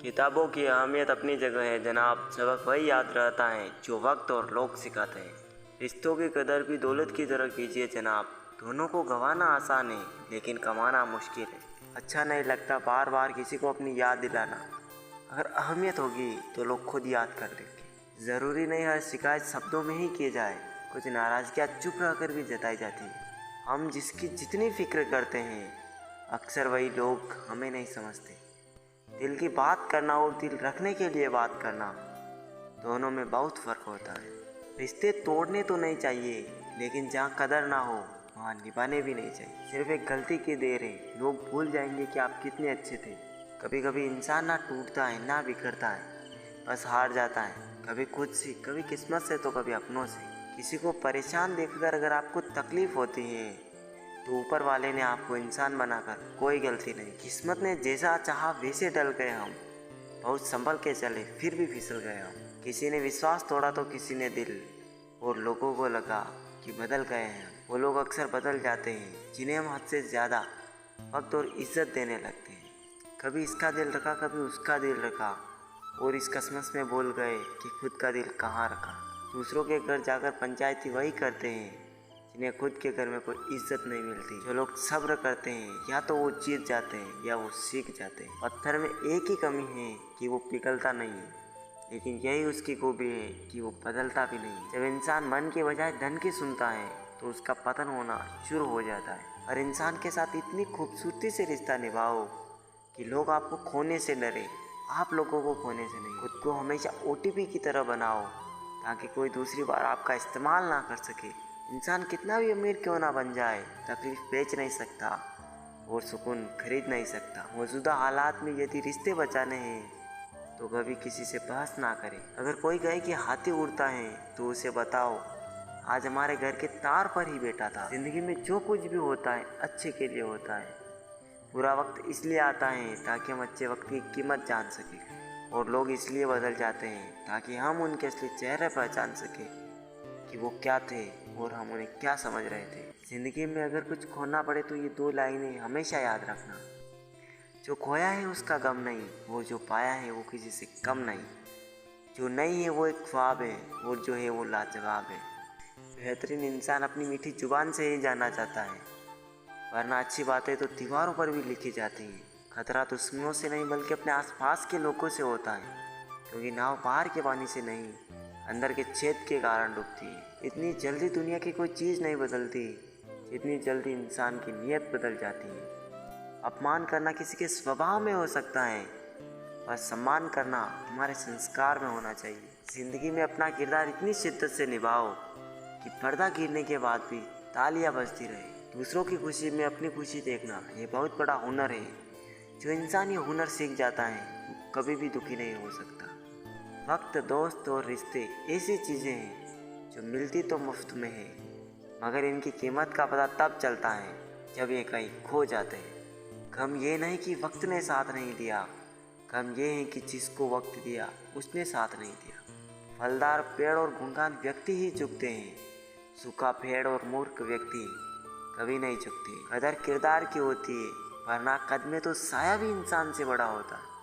किताबों की अहमियत अपनी जगह है जनाब। सबक वही याद रहता है जो वक्त और लोग सिखाते हैं। रिश्तों की कदर भी दौलत की तरह कीजिए जनाब। दोनों को गंवाना आसान है लेकिन कमाना मुश्किल है। अच्छा नहीं लगता बार बार किसी को अपनी याद दिलाना। अगर अहमियत होगी तो लोग खुद याद कर देंगे। ज़रूरी नहीं हर शिकायत शब्दों में ही की जाए। कुछ नाराज़गियाँ चुप रहकर भी जताई जाती है। हम जिसकी जितनी फिक्र करते हैं अक्सर वही लोग हमें नहीं समझते। दिल की बात करना और दिल रखने के लिए बात करना, दोनों में बहुत फ़र्क होता है। रिश्ते तोड़ने तो नहीं चाहिए लेकिन जहाँ कदर ना हो वहाँ निभाने भी नहीं चाहिए। सिर्फ एक गलती की देर है, लोग भूल जाएंगे कि आप कितने अच्छे थे। कभी कभी इंसान ना टूटता है ना बिखरता है, बस हार जाता है। कभी खुद से, कभी किस्मत से, तो कभी अपनों से। किसी को परेशान देखकर अगर आपको तकलीफ़ होती है तो ऊपर वाले ने आपको इंसान बनाकर कोई गलती नहीं। किस्मत ने जैसा चाहा वैसे डल गए हम। बहुत संभल के चले फिर भी फिसल गए हम। किसी ने विश्वास तोड़ा तो किसी ने दिल, और लोगों को लगा कि बदल गए हैं। वो लोग अक्सर बदल जाते हैं जिन्हें हम हद से ज़्यादा वक्त और इज्जत देने लगते हैं। कभी इसका दिल रखा कभी उसका दिल रखा, और इस कस्मत में भूल गए कि खुद का दिल कहाँ रखा। दूसरों के घर जाकर पंचायती वही करते हैं जिन्हें खुद के घर में कोई इज्जत नहीं मिलती। जो लोग सब्र करते हैं या तो वो जीत जाते हैं या वो सीख जाते हैं। पत्थर में एक ही कमी है कि वो पिघलता नहीं है, लेकिन यही उसकी खूबी है कि वो बदलता भी नहीं। जब इंसान मन के बजाय धन की सुनता है तो उसका पतन होना शुरू हो जाता है। और इंसान के साथ इतनी खूबसूरती से रिश्ता निभाओ कि लोग आपको खोने से डरे, आप लोगों को खोने से नहीं। खुद को हमेशा OTP की तरह बनाओ ताकि कोई दूसरी बार आपका इस्तेमाल ना कर सके। इंसान कितना भी अमीर क्यों ना बन जाए, तकलीफ बेच नहीं सकता और सुकून खरीद नहीं सकता। मौजूदा हालात में यदि रिश्ते बचाने हैं तो कभी किसी से बहस ना करें। अगर कोई कहे कि हाथी उड़ता है तो उसे बताओ आज हमारे घर के तार पर ही बैठा था। जिंदगी में जो कुछ भी होता है अच्छे के लिए होता है। बुरा वक्त इसलिए आता है ताकि हम अच्छे वक्त की कीमत जान सकें, और लोग इसलिए बदल जाते हैं ताकि हम उनके असली चेहरे पहचान सकें कि वो क्या थे और हम उन्हें क्या समझ रहे थे। ज़िंदगी में अगर कुछ खोना पड़े तो ये 2 लाइनें हमेशा याद रखना। जो खोया है उसका गम नहीं, वो जो पाया है वो किसी से कम नहीं। जो नहीं है वो एक ख्वाब है और जो है वो लाजवाब है। बेहतरीन इंसान अपनी मीठी जुबान से ही जाना चाहता है, वरना अच्छी बातें तो दीवारों पर भी लिखी जाती हैं। खतरा दुश्मनों से नहीं बल्कि अपने आसपास के लोगों से होता है, क्योंकि नाव बाहर के पानी से नहीं अंदर के छेद के कारण डूबती है। इतनी जल्दी दुनिया की कोई चीज़ नहीं बदलती जितनी जल्दी इंसान की नीयत बदल जाती है। अपमान करना किसी के स्वभाव में हो सकता है, पर सम्मान करना हमारे संस्कार में होना चाहिए। ज़िंदगी में अपना किरदार इतनी शिद्दत से निभाओ कि पर्दा गिरने के बाद भी तालियां बजती रहे। दूसरों की खुशी में अपनी खुशी देखना ये बहुत बड़ा हुनर है। जो इंसान ये हुनर सीख जाता है वो कभी भी दुखी नहीं हो सकता। वक्त, दोस्त और रिश्ते ऐसी चीज़ें हैं जो मिलती तो मुफ्त में है, मगर इनकी कीमत का पता तब चलता है जब ये कहीं खो जाते हैं। गम ये नहीं कि वक्त ने साथ नहीं दिया, गम ये है कि जिसको वक्त दिया उसने साथ नहीं दिया। फलदार पेड़ और गुणगान व्यक्ति ही झुकते हैं, सूखा पेड़ और मूर्ख व्यक्ति कभी नहीं झुकते। कदर किरदार की होती है, वरना कद में तो साया भी इंसान से बड़ा होता है।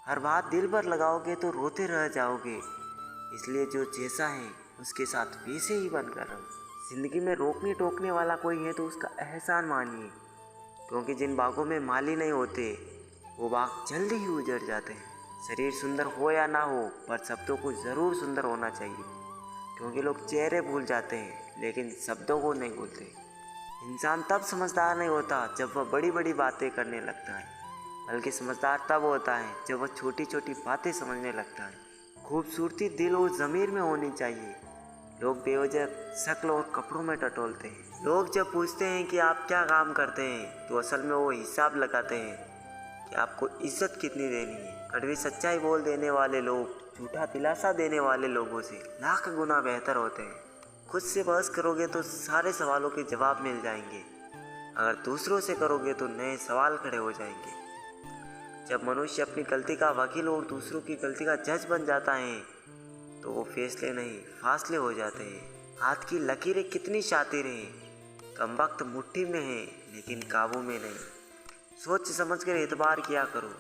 हर बात दिल पर लगाओगे तो रोते रह जाओगे, इसलिए जो जैसा है उसके साथ वैसे ही बनकर रहो। जिंदगी में रोकने टोकने वाला कोई है तो उसका एहसान मानिए, क्योंकि जिन बागों में माली नहीं होते वो बाग जल्दी ही उजड़ जाते हैं। शरीर सुंदर हो या ना हो, पर शब्दों को ज़रूर सुंदर होना चाहिए, क्योंकि लोग चेहरे भूल जाते हैं लेकिन शब्दों को नहीं भूलते। इंसान तब समझदार नहीं होता जब वह बड़ी बड़ी बातें करने लगता है, बल्कि समझदार तब होता है जब वह छोटी छोटी बातें समझने लगता है। खूबसूरती दिल और ज़मीर में होनी चाहिए। लोग बेवजह शक्ल और कपड़ों में टटोलते हैं। लोग जब पूछते हैं कि आप क्या काम करते हैं तो असल में वो हिसाब लगाते हैं कि आपको इज्जत कितनी देनी है। कड़वी सच्चाई बोल देने वाले लोग झूठा दिलासा देने वाले लोगों से लाख गुना बेहतर होते हैं। खुद से बहस करोगे तो सारे सवालों के जवाब मिल जाएंगे, अगर दूसरों से करोगे तो नए सवाल खड़े हो जाएंगे। जब मनुष्य अपनी गलती का वकील और दूसरों की गलती का जज बन जाता है तो वो फैसले नहीं फासले हो जाते हैं। हाथ की लकीरें कितनी शातिर हैं, कम वक्त मुट्ठी में है लेकिन काबू में नहीं। सोच समझ कर एतबार किया करो।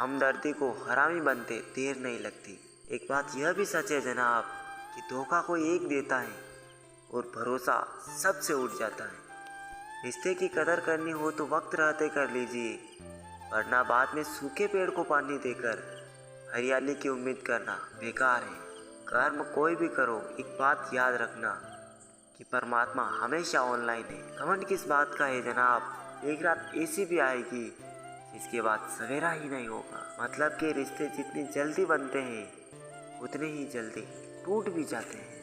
हमदर्दी को हरामी बनते देर नहीं लगती। एक बात यह भी सच है जनाब कि धोखा कोई एक देता है और भरोसा सबसे उठ जाता है। रिश्ते की कदर करनी हो तो वक्त रहते कर लीजिए, वरना बाद में सूखे पेड़ को पानी देकर हरियाली की उम्मीद करना बेकार है। कर्म कोई भी करो, एक बात याद रखना कि परमात्मा हमेशा ऑनलाइन है। घमंड किस बात का है जनाब, एक रात ऐसी भी आएगी जिसके बाद सवेरा ही नहीं होगा। मतलब कि रिश्ते जितनी जल्दी बनते हैं उतने ही जल्दी टूट भी जाते हैं।